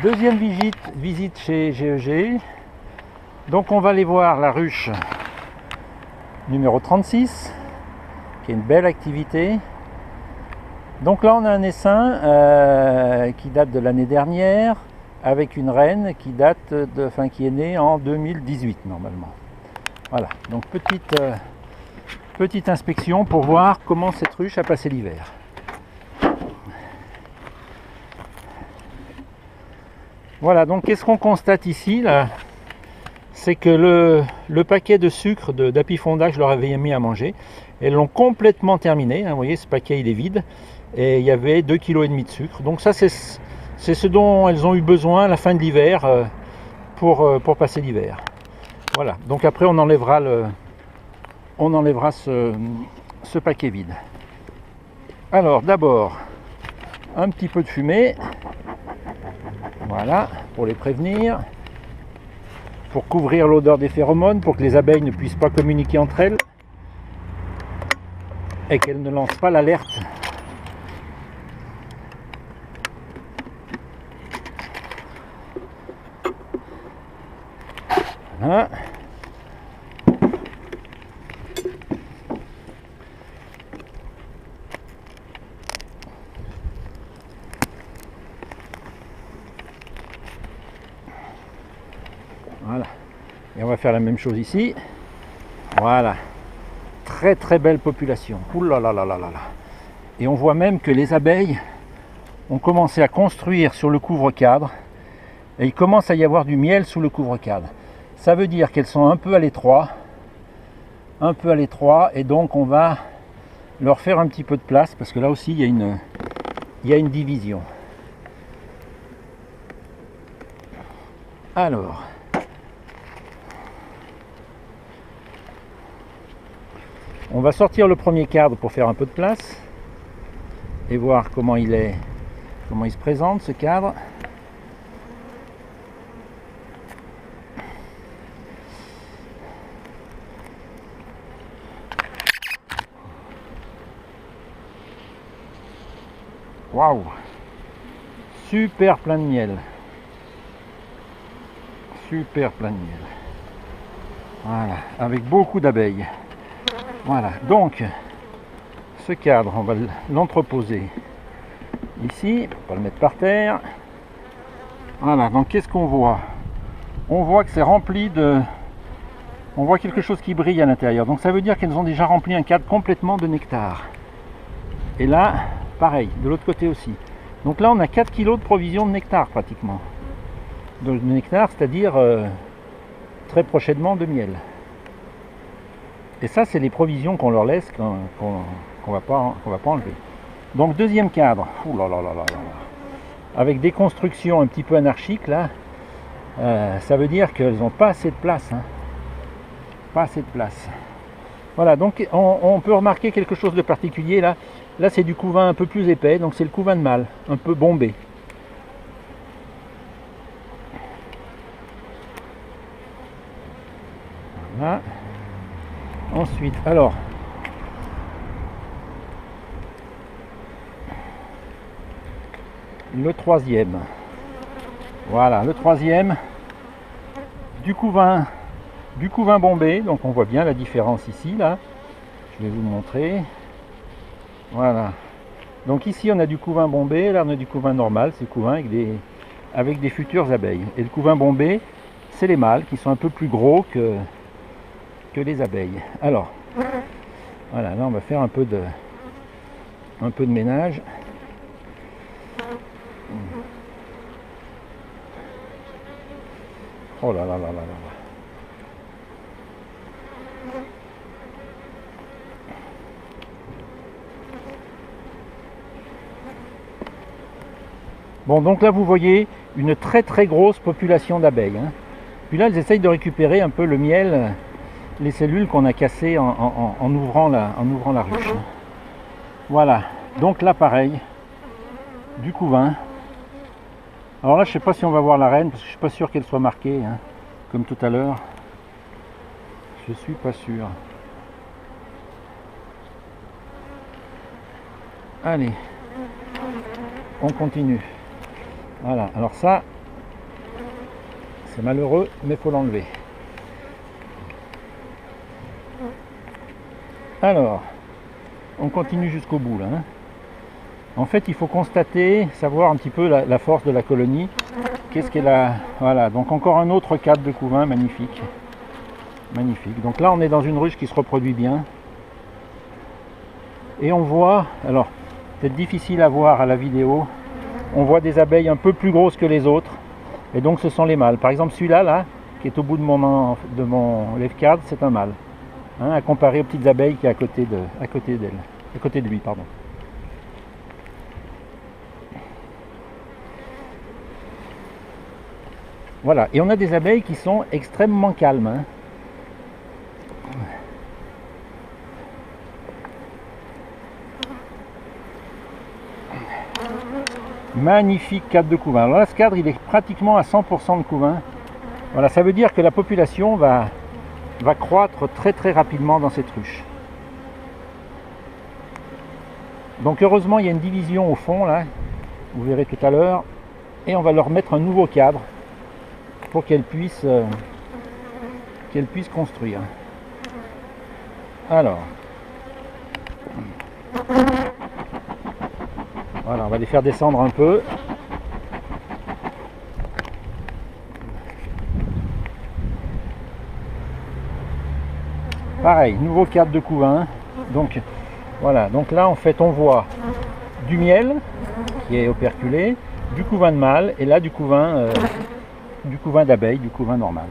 Deuxième visite chez GEG. Donc on va aller voir la ruche numéro 36, qui est une belle activité. Donc là on a un essaim qui date de l'année dernière, avec une reine qui qui est née en 2018 normalement. Voilà, donc petite inspection pour voir comment cette ruche a passé l'hiver. Voilà, donc qu'est-ce qu'on constate ici là? C'est que le paquet de sucre d'Apifonda que je leur avais mis à manger, elles l'ont complètement terminé, hein, vous voyez, ce paquet il est vide, et il y avait 2,5 kg de sucre. Donc ça c'est ce dont elles ont eu besoin à la fin de l'hiver pour passer l'hiver. Voilà, donc après on enlèvera ce paquet vide. Alors d'abord, un petit peu de fumée, voilà, pour les prévenir, pour couvrir l'odeur des phéromones, pour que les abeilles ne puissent pas communiquer entre elles et qu'elles ne lancent pas l'alerte. Voilà. Voilà. Et on va faire la même chose ici. Voilà. Très très belle population. Ouh là là là là là là. Et on voit même que les abeilles ont commencé à construire sur le couvre-cadre. Et il commence à y avoir du miel sous le couvre-cadre. Ça veut dire qu'elles sont un peu à l'étroit. Et donc on va leur faire un petit peu de place, parce que là aussi il y a une division. Alors, on va sortir le premier cadre pour faire un peu de place et voir comment il se présente ce cadre. Waouh! Super plein de miel. Super plein de miel. Voilà, avec beaucoup d'abeilles. Voilà, donc ce cadre, on va l'entreposer ici, pour ne pas le mettre par terre. Voilà, donc qu'est-ce qu'on voit? On voit que c'est rempli de... On voit quelque chose qui brille à l'intérieur. Donc ça veut dire qu'elles ont déjà rempli un cadre complètement de nectar. Et là, pareil, de l'autre côté aussi. Donc là, on a 4 kg de provision de nectar pratiquement. De nectar, c'est-à-dire très prochainement de miel. Et ça, c'est les provisions qu'on leur laisse, qu'on va pas enlever. Donc deuxième cadre, ouh là là là là là, avec des constructions un petit peu anarchiques là, ça veut dire qu'elles n'ont pas assez de place, hein. Pas assez de place. Voilà, donc on peut remarquer quelque chose de particulier là. Là, c'est du couvain un peu plus épais, donc c'est le couvain de mâle, un peu bombé. Voilà. Ensuite, alors, le troisième. Voilà, le troisième du couvain bombé. Donc on voit bien la différence ici, là. Je vais vous montrer. Voilà. Donc ici on a du couvain bombé, là on a du couvain normal, c'est le couvain avec des futures abeilles. Et le couvain bombé, c'est les mâles qui sont un peu plus gros que les abeilles. Alors, voilà, là on va faire un peu de ménage. Oh là là là là là. Bon, donc là vous voyez une très très grosse population d'abeilles, hein. Puis là elles essayent de récupérer un peu le miel, les cellules qu'on a cassées en ouvrant la ruche. Voilà, donc là pareil, du couvain. Alors là je sais pas si on va voir la reine, parce que je suis pas sûr qu'elle soit marquée, hein, comme tout à l'heure. Je suis pas sûr. Allez, on continue. Voilà, alors ça, C'est malheureux, mais il faut l'enlever. Alors, on continue jusqu'au bout là. Hein. En fait, il faut constater, savoir un petit peu la force de la colonie. Qu'est-ce qu'elle a? Voilà, donc encore un autre cadre de couvain, magnifique. Magnifique. Donc là, on est dans une ruche qui se reproduit bien. Et on voit, alors, c'est difficile à voir à la vidéo, on voit des abeilles un peu plus grosses que les autres. Et donc, ce sont les mâles. Par exemple, celui-là, là, qui est au bout de mon lève cadre, c'est un mâle. Hein, à comparer aux petites abeilles qui est à côté de lui, pardon. Voilà, et on a des abeilles qui sont extrêmement calmes. Hein. Magnifique cadre de couvain. Alors là, ce cadre, il est pratiquement à 100% de couvain. Voilà, ça veut dire que la population va croître très très rapidement dans cette ruche. Donc heureusement, il y a une division au fond, là, vous verrez tout à l'heure, et on va leur mettre un nouveau cadre pour qu'elles puissent construire. Alors, voilà, on va les faire descendre un peu. Pareil, nouveau cadre de couvain. Donc voilà, donc là en fait on voit du miel qui est operculé, du couvain de mâle et là du couvain d'abeille, du couvain normal.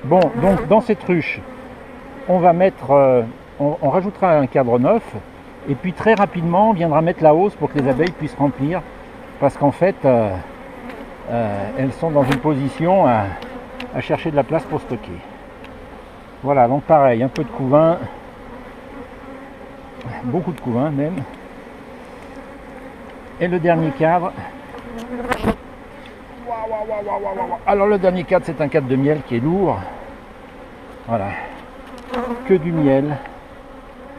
Bon, donc dans cette ruche, on va mettre, on rajoutera un cadre neuf, et puis très rapidement on viendra mettre la hausse pour que les abeilles puissent remplir, parce qu'en fait, elles sont dans une position à chercher de la place pour stocker. Voilà, donc pareil, un peu de couvain, beaucoup de couvain même. Et le dernier cadre. Alors le dernier cadre, c'est un cadre de miel qui est lourd. Voilà, que du miel.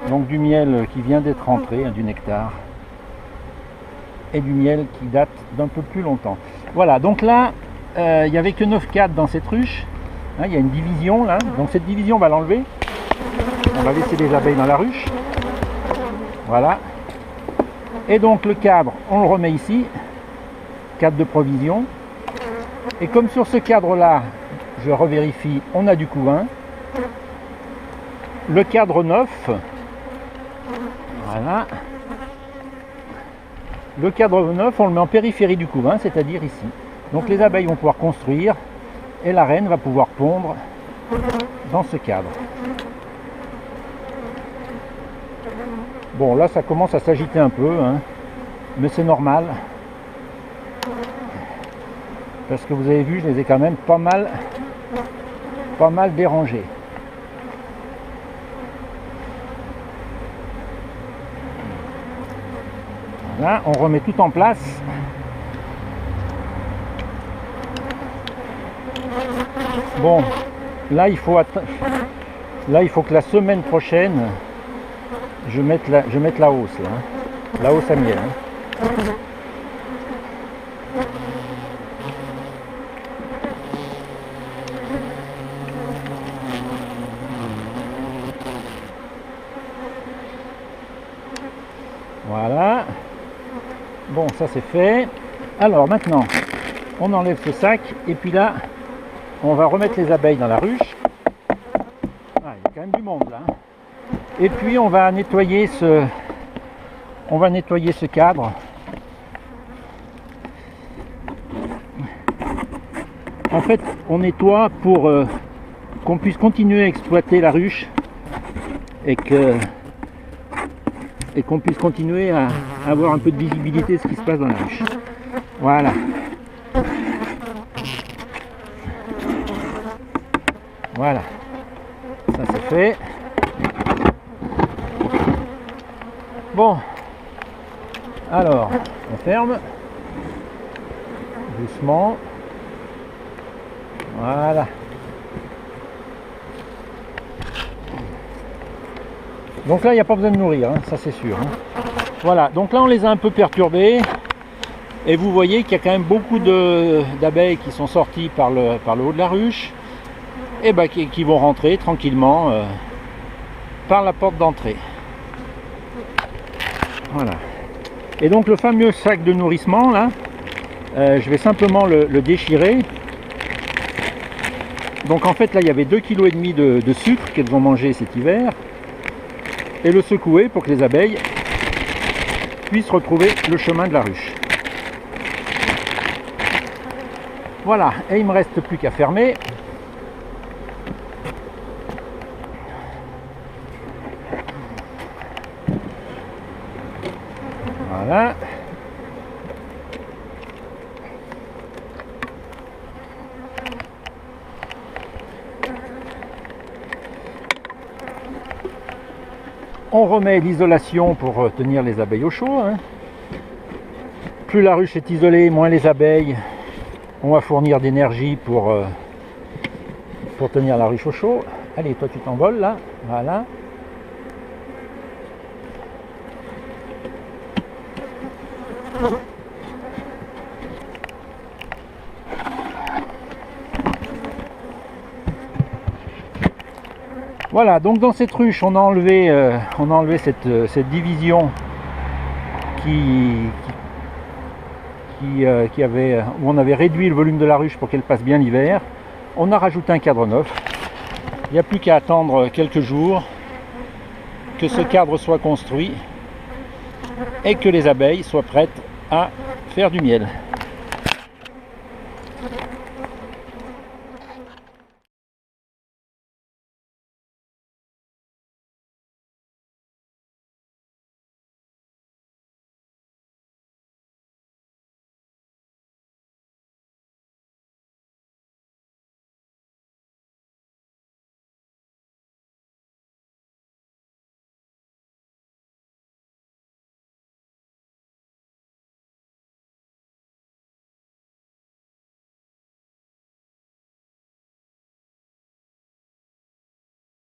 Donc du miel qui vient d'être rentré, du nectar. Et du miel qui date d'un peu plus longtemps. Voilà, donc là, il n'y avait que 9 cadres dans cette ruche. Hein, il y a une division là. Donc cette division, on va l'enlever. On va laisser les abeilles dans la ruche. Voilà. Et donc le cadre, on le remet ici. Cadre de provision. Et comme sur ce cadre-là, je revérifie, on a du couvain. Le cadre neuf, voilà. Le cadre neuf, on le met en périphérie du couvain, c'est-à-dire ici. Donc les abeilles vont pouvoir construire et la reine va pouvoir pondre dans ce cadre. Bon, là ça commence à s'agiter un peu, hein, mais c'est normal. Parce que vous avez vu, je les ai quand même pas mal dérangés. Là, on remet tout en place. Bon, là il faut que la semaine prochaine, je mette la hausse là, hein. La hausse à miel. Hein. Voilà. Bon, ça c'est fait. Alors maintenant, on enlève ce sac et puis là, on va remettre les abeilles dans la ruche. Ah, il y a quand même du monde là. Et puis on va nettoyer ce cadre. En fait, on nettoie pour qu'on puisse continuer à exploiter la ruche et qu'on puisse continuer à avoir un peu de visibilité de ce qui se passe dans la ruche. Voilà. Voilà. Ça c'est fait. Bon. Alors, on ferme. Doucement. Voilà. Donc là, il n'y a pas besoin de nourrir, hein, ça c'est sûr. Hein. Voilà, donc là on les a un peu perturbés. Et vous voyez qu'il y a quand même beaucoup d'abeilles qui sont sorties par le haut de la ruche. Et ben, qui vont rentrer tranquillement par la porte d'entrée. Voilà. Et donc le fameux sac de nourrissement là, je vais simplement le déchirer. Donc en fait là il y avait 2,5 kg de sucre qu'elles ont mangé cet hiver. Et le secouer pour que les abeilles puissent retrouver le chemin de la ruche. Voilà, et il ne me reste plus qu'à fermer. Voilà. On remet l'isolation pour tenir les abeilles au chaud. Hein. Plus la ruche est isolée, moins les abeilles ont à fournir d'énergie pour tenir la ruche au chaud. Allez, toi tu t'envoles là. Voilà. Voilà, donc dans cette ruche, on a enlevé cette division où on avait réduit le volume de la ruche pour qu'elle passe bien l'hiver. On a rajouté un cadre neuf. Il n'y a plus qu'à attendre quelques jours que ce cadre soit construit et que les abeilles soient prêtes à faire du miel.